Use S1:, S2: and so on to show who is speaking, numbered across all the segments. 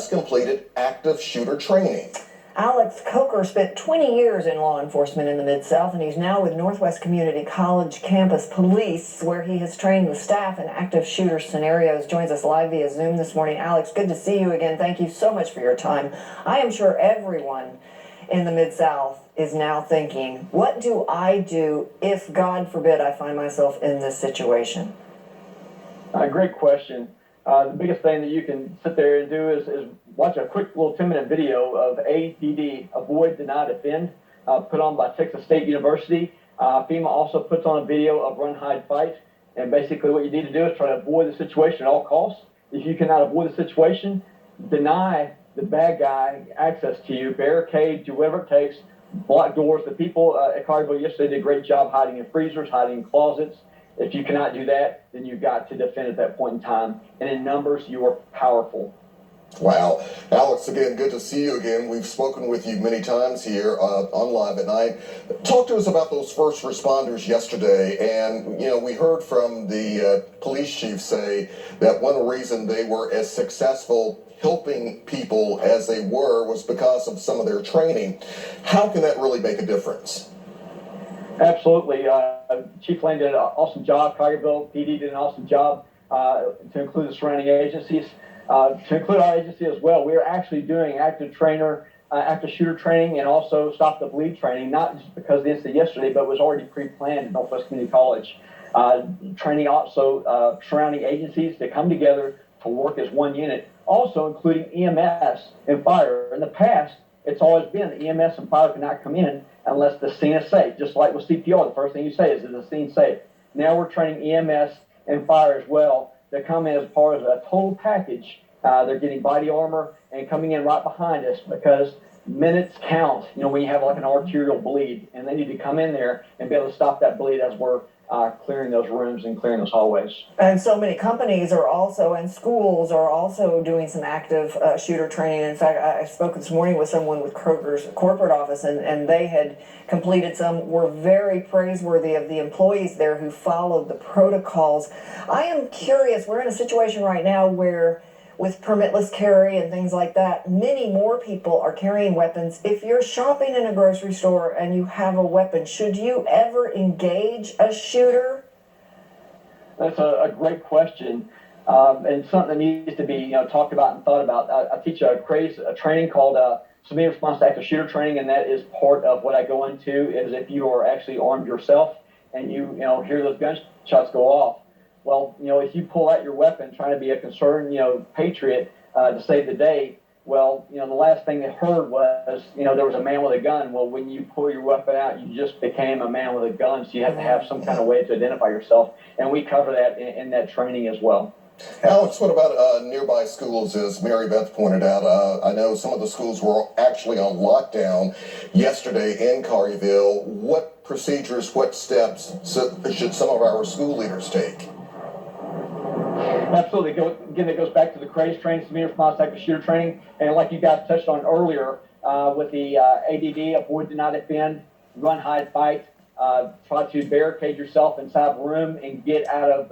S1: just completed active shooter training.
S2: Alex COKER spent 20 years in law enforcement in the Mid-South, and he's now with Northwest Community College Campus Police, where he has trained the staff in active shooter scenarios. Joins us live via Zoom this morning. Alex, good to see you again. Thank you so much for your time. I am sure everyone in the Mid-South is now thinking, what do I do if, God forbid, I find myself in this situation?
S3: Great question. The biggest thing that you can sit there and do is watch a quick little 10-minute video of ADD, Avoid, Deny, Defend, put on by Texas State University. FEMA also puts on a video of Run, Hide, Fight. And basically what you need to do is try to avoid the situation at all costs. If you cannot avoid the situation, deny the bad guy access to you, barricade, do whatever it takes, block doors. The people at Collierville yesterday did a great job hiding in freezers, hiding in closets. If you cannot do that, then you've got to defend at that point in time. And in numbers, you are powerful.
S1: Wow. Alex, again, good to see you again. We've spoken with you many times here on Live at Night. Talk to us about those first responders yesterday. And, you know, we heard from the police chief say that one reason they were as successful helping people as they were was because of some of their training. How can that really make a difference?
S3: Absolutely. Chief Lane did an awesome job. Collierville PD did an awesome job to include the surrounding agencies. To include our agency as well, we are actually doing active shooter training and also stop the bleed training, not just because of the incident yesterday, but it was already pre-planned at Northwest Community College. Training also surrounding agencies to come together to work as one unit, also including EMS and fire. In the past, it's always been that EMS and fire cannot come in unless the scene is safe. Just like with CPR, the first thing you say is the scene safe? Now we're training EMS and fire as well to come in as part of a total package. They're getting body armor and coming in right behind us because minutes count, you know, when you have like an arterial bleed, and they need to come in there and be able to stop that bleed as we're clearing those rooms and clearing those hallways.
S2: And so many companies are also, and schools are also doing some active shooter training. In fact, I spoke this morning with someone with Kroger's corporate office, and they had completed some, were very praiseworthy of the employees there who followed the protocols. I am curious, we're in a situation right now where with permitless carry and things like that, many more people are carrying weapons. If you're shopping in a grocery store and you have a weapon, should you ever engage a shooter?
S3: That's a great question, and something that needs to be talked about and thought about. I teach a training called Submitting Response to Active Shooter Training, and that is part of what I go into. Is if you are actually armed yourself and you hear those gunshots go off. Well, if you pull out your weapon trying to be a concerned, patriot to save the day, well, the last thing they heard was, there was a man with a gun. Well, when you pull your weapon out, you just became a man with a gun, so you have to have some kind of way to identify yourself, and we cover that in that training as well.
S1: Alex, what about nearby schools, as Mary Beth pointed out? I know some of the schools were actually on lockdown yesterday in Collierville. What procedures, what steps should some of our school leaders take?
S3: Absolutely. Again, it goes back to the CRAZE training, Submitting Response to Active Shooter Training, and like you guys touched on earlier, with the ADD, Avoid, Deny, Defend, Run, Hide, Fight, try to barricade yourself inside a room and get out of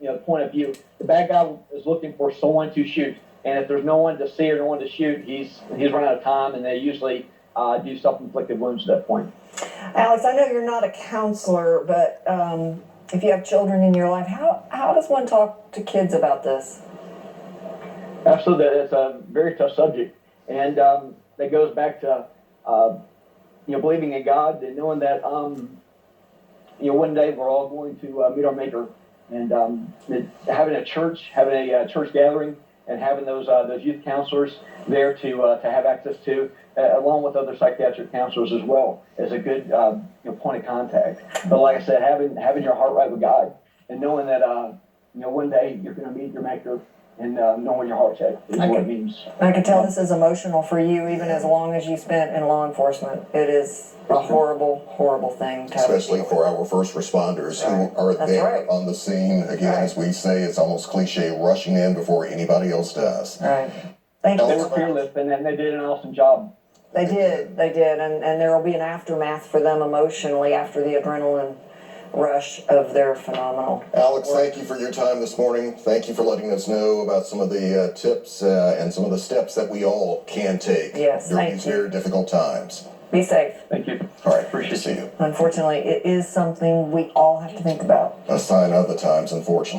S3: the point of view. The bad guy is looking for someone to shoot, and if there's no one to see or no one to shoot, he's run out of time, and they usually do self-inflicted wounds at that point.
S2: Alex, I know you're not a counselor, but if you have children in your life, how does one talk to kids about this?
S3: Absolutely, it's a very tough subject, and that goes back to believing in God and knowing that one day we're all going to meet our Maker, and having a church gathering, and having those youth counselors there to have access to, along with other psychiatric counselors as well, is a good point of contact. But like I said, having your heart right with God, and knowing that one day you're going to meet your Maker, and knowing your heart's at is what it means.
S2: I can tell this is emotional for you, even as long as you spent in law enforcement. It is a horrible, horrible thing to have.
S1: Especially for our first responders who are there on the scene. Again, as we say, it's almost cliche, rushing in before anybody else does.
S2: Right. Thank you.
S3: They were fearless, and they did an awesome job.
S2: They did, and there will be an aftermath for them emotionally after the adrenaline rush of their phenomenal.
S1: Alex, thank you for your time this morning. Thank you for letting us know about some of the tips and some of the steps that we all can take
S2: Yes,
S1: during
S2: thank
S1: these
S2: you.
S1: very difficult times.
S2: Be safe.
S3: Thank you.
S1: All right,
S3: Appreciate
S1: see you.
S2: Unfortunately, it is something we all have to think about.
S1: A sign of the times, unfortunately.